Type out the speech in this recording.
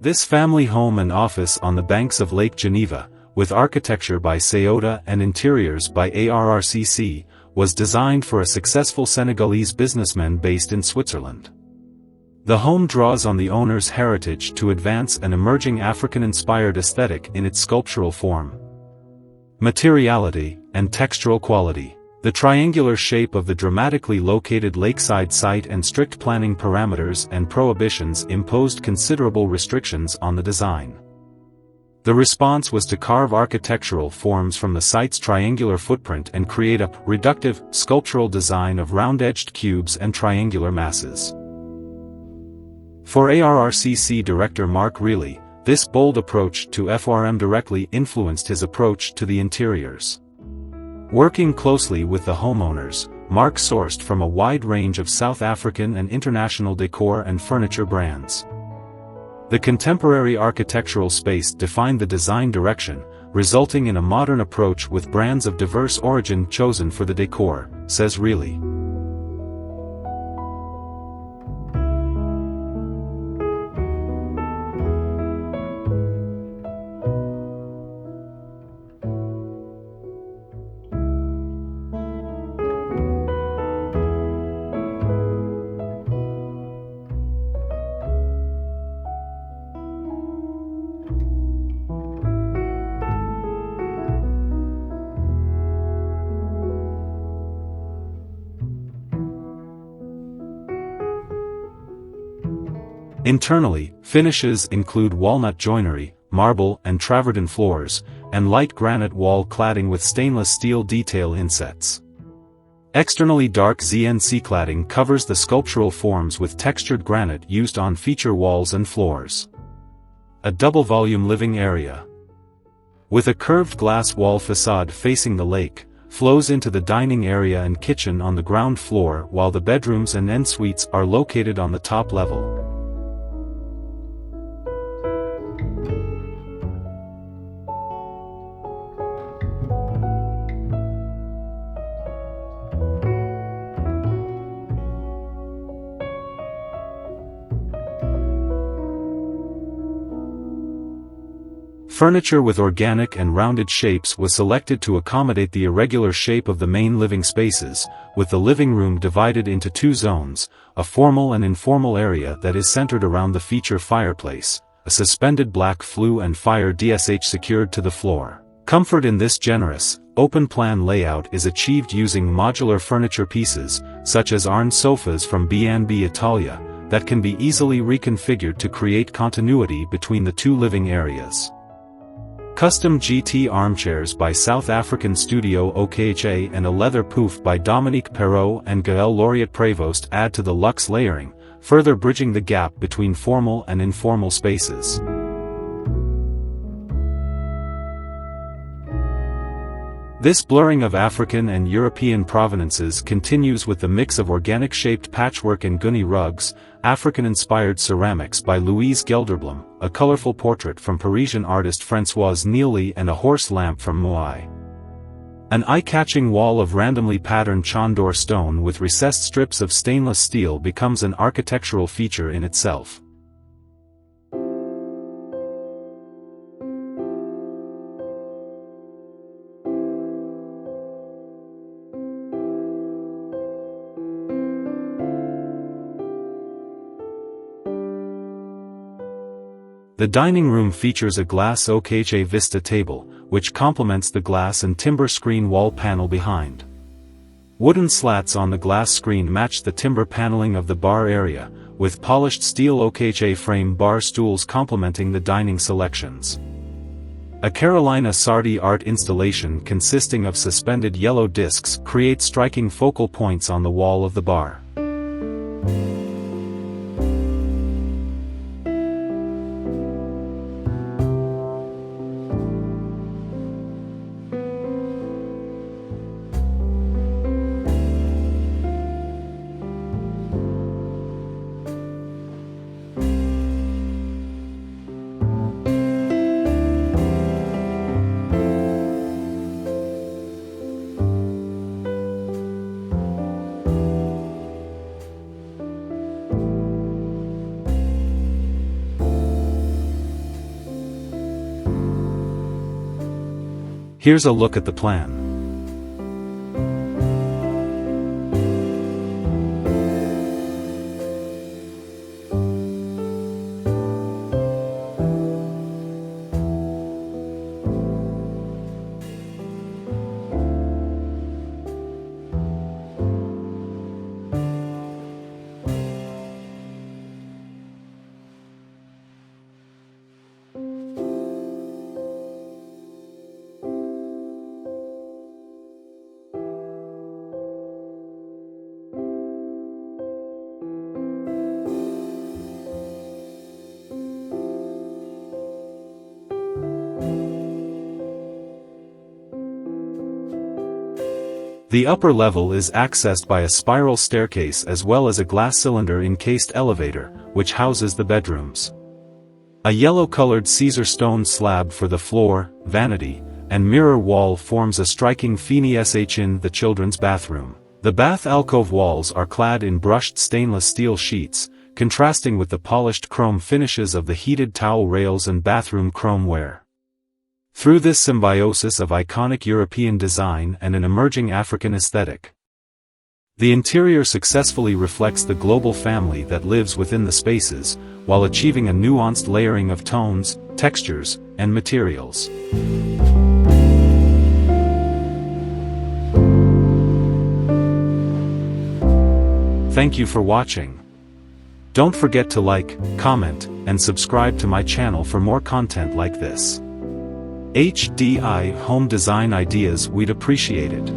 This family home and office on the banks of Lake Geneva, with architecture by Ceuta and interiors by ARRCC, was designed for a successful Senegalese businessman based in Switzerland. The home draws on the owner's heritage to advance an emerging African-inspired aesthetic in its sculptural form, materiality, and textural quality. The triangular shape of the dramatically located lakeside site and strict planning parameters and prohibitions imposed considerable restrictions on the design. The response was to carve architectural forms from the site's triangular footprint and create a reductive, sculptural design of round-edged cubes and triangular masses. For ARRCC director Marc Reilly, this bold approach to FRM directly influenced his approach to the interiors. Working closely with the homeowners, Marc sourced from a wide range of South African and international decor and furniture brands. The contemporary architectural space defined the design direction, resulting in a modern approach with brands of diverse origin chosen for the decor, says Reilly. Internally, finishes include walnut joinery, marble and travertine floors, and light granite wall cladding with stainless steel detail insets. Externally, dark ZNC cladding covers the sculptural forms with textured granite used on feature walls and floors. A double-volume living area, with a curved glass wall facade facing the lake, flows into the dining area and kitchen on the ground floor, while the bedrooms and en-suites are located on the top level. Furniture with organic and rounded shapes was selected to accommodate the irregular shape of the main living spaces, with the living room divided into two zones, a formal and informal area that is centered around the feature fireplace, a suspended black flue and fire DSH secured to the floor. Comfort in this generous, open-plan layout is achieved using modular furniture pieces, such as Arn sofas from B&B Italia, that can be easily reconfigured to create continuity between the two living areas. Custom GT armchairs by South African studio OKHA and a leather pouf by Dominique Perrault and Gaël Lauriat-Prévost add to the luxe layering, further bridging the gap between formal and informal spaces. This blurring of African and European provenances continues with the mix of organic-shaped patchwork and Gunny rugs, African-inspired ceramics by Louise Gelderblom, a colorful portrait from Parisian artist Françoise Neely and a horse lamp from Moai. An eye-catching wall of randomly patterned Chandor stone with recessed strips of stainless steel becomes an architectural feature in itself. The dining room features a glass OKHA Vista table, which complements the glass and timber screen wall panel behind. Wooden slats on the glass screen match the timber paneling of the bar area, with polished steel OKHA frame bar stools complementing the dining selections. A Carolina Sardi art installation consisting of suspended yellow discs creates striking focal points on the wall of the bar. Here's a look at the plan. The upper level is accessed by a spiral staircase as well as a glass cylinder-encased elevator, which houses the bedrooms. A yellow-colored Caesar stone slab for the floor, vanity, and mirror wall forms a striking finish in the children's bathroom. The bath alcove walls are clad in brushed stainless steel sheets, contrasting with the polished chrome finishes of the heated towel rails and bathroom chromeware. Through this symbiosis of iconic European design and an emerging African aesthetic, the interior successfully reflects the global family that lives within the spaces, while achieving a nuanced layering of tones, textures, and materials. Thank you for watching. Don't forget to like, comment, and subscribe to my channel for more content like this. HDI Home Design Ideas, we'd appreciate it.